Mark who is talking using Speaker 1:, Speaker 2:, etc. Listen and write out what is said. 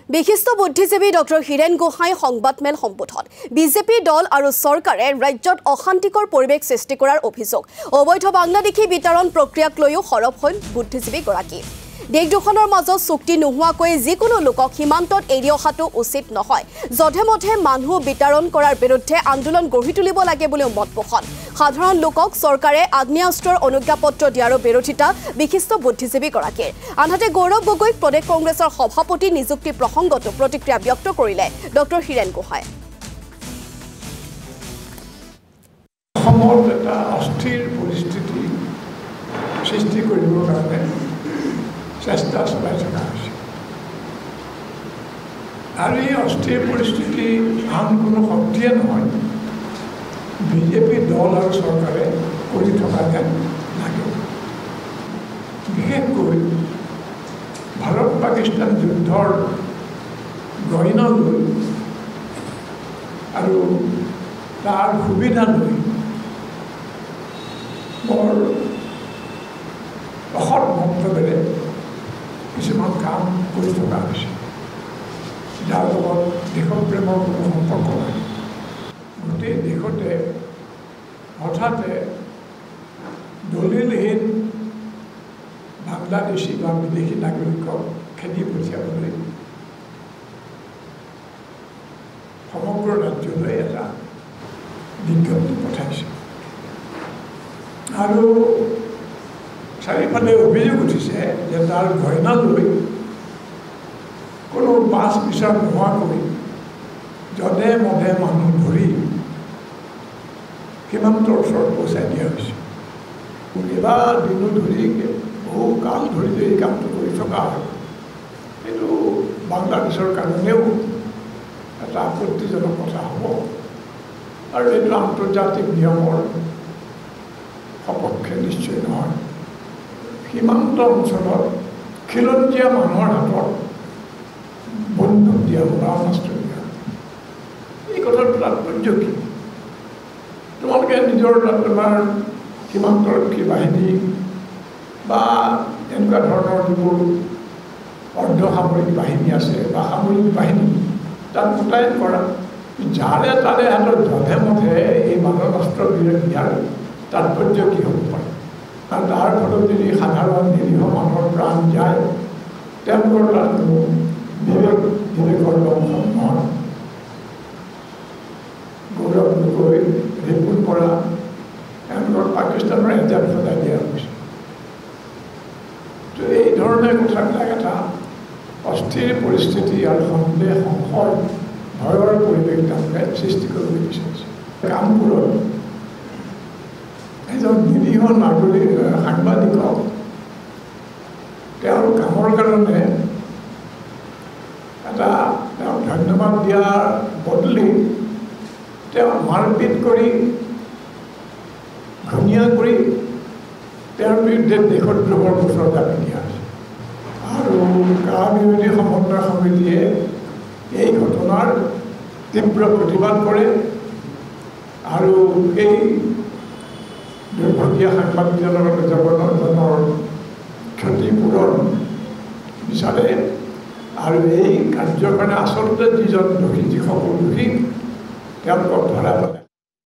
Speaker 1: বিশিষ্ট বুদ্ধিজীৱী ডক্টৰ হীৰেন গোহাঁই সংবাদমেল সম্বোধন বিজেপি দল আৰু চৰকাৰে ৰাজ্যত অশান্তিকৰ পৰিৱেশ সৃষ্টি কৰাৰ অভিযোগ অবৈধ বাংলাদেশী বিতৰণ প্ৰক্ৰিয়াক লৈও সৰব হ'ল বুদ্ধিজীৱীগৰাকী দেশ দুখনৰ মাজত চুক্তি নোহোৱাকৈ যিকোনো লোকক সীমান্তত এৰি অহাটো উচিত নহয় যধে মধে মানুহ বিতৰণ কৰাৰ বিৰুদ্ধে আন্দোলন গঢ়ি তুলিব লাগে বুলিও মত পোষণ সাধাৰণ লোকক চৰকাৰে আগ্নেয়াস্ত্ৰৰ অনুজ্ঞাপত্ৰ দিয়াৰ বিৰোধিতা বিশিষ্ট বুদ্ধিজীৱীগৰাকীৰ আনহাতে গৌৰৱ গগৈক প্ৰদেশ কংগ্ৰেছৰ সভাপতি নিযুক্তি প্ৰসংগতো প্ৰতিক্ৰিয়া ব্যক্ত কৰিলে ডক্টৰ হীৰেন গোহাঁই
Speaker 2: অসমত এটা অস্থিৰ পৰিস্থিতি সৃষ্টি কৰিবৰ কাৰণে চেষ্টা চলাই থকা হৈছে আৰু এই অস্থিৰ পৰিস্থিতি আন কোনো শক্তিয়ে নহয় বিজেপি দল আৰু চৰকাৰে কৰি থকা যেন লাগে বিশেষকৈ ভাৰত পাকিস্তান যুদ্ধৰ গহনা লৈ আৰু তাৰ সুবিধা লৈ বৰ অসৎ মন্তব্যৰে কিছুমান কাম কৰি থকা হৈছে যাৰ লগত দেশপ্ৰেমৰ কোনো সম্পৰ্ক নাই গোটেই দেশতে হঠাতে দলিলহীন বাংলাদেশী বা বিদেশী নাগৰিকক খেদি পঠিয়াবলৈ সমগ্ৰ ৰাজ্যলৈ এটা বিজ্ঞপ্তি পঠাইছে আৰু চাৰিওফালে অভিযোগ উঠিছে যে তাৰ গহনা লৈ কোনো বাছ বিচাৰ নোহোৱাকৈ যধে মধে মানুহ ধৰি সীমান্তৰ ওচৰত পহুচাই দিয়া হৈছে কেইবাদিনো ধৰি বহু কাল ধৰি এই কামটো কৰি থকা হয় কিন্তু বাংলাদেশৰ কাৰণেও এটা আপত্তিজনক কথা হ'ব আৰু এইটো আন্তৰ্জাতিক নিয়মৰ সপক্ষে নিশ্চয় নহয় সীমান্ত অঞ্চলত খিলঞ্জীয়া মানুহৰ হাতত বন্দুক দিয়া মাৰামাস্ত্ৰ দিয়া এই কথাৰ তাৎপৰ্য কি তোমালোকে নিজৰ তোমাৰ সীমান্তৰক্ষী বাহিনী বা এনেকুৱা ধৰণৰ যিবোৰ অৰ্ধসামৰিক বাহিনী আছে বা সামৰিক বাহিনী তাত মোতায়েন কৰা যাৰে তাৰে হাতত যধে মধে এই মাৰামাস্ত্ৰ দিয়াৰ তাৎপৰ্য কি হ'ব পাৰে আৰু তাৰ ফলত যদি সাধাৰণ নিৰীহ মানুহৰ প্ৰাণ যায় তেওঁলোকৰ তাত কোনো বিবেকৰ লংঘন নহয় গৌৰৱ গগৈ ৰিপুণ পৰা তেওঁলোকৰ পাকিস্তানৰ এজাত সজাই দিয়া হৈছে তো এই ধৰণে কথাবিলাক এটা অস্থিৰ পৰিস্থিতি আৰু সন্দেহ সংশয় ভয়ৰ পৰিৱেশ তেওঁলোকে সৃষ্টি কৰিবলৈ বিচাৰিছে কামবোৰত এজন নিৰীহ নাগৰিক সাংবাদিকক তেওঁৰ কামৰ কাৰণে এটা তেওঁক ধন্যবাদ দিয়াৰ বদলি তেওঁ মাৰপিট কৰি ঘূণীয়া কৰি তেওঁৰ বিৰুদ্ধে দেশদ্ৰোহৰ গোচৰ দাবী দিয়া হৈছে আৰু কা বিৰোধী সমন্বয় সমিতিয়ে এই ঘটনাৰ তীব্ৰ প্ৰতিবাদ কৰে আৰু এই দুৰ্ভগীয়া সাংবাদিকজনৰ জগতৰ ক্ষতিপূৰণ বিচাৰে আৰু এই কাৰ্যৰ কাৰণে আচলতে যিজন দোষী যিসকল দোষী তেওঁলোকক ধৰা পেলায়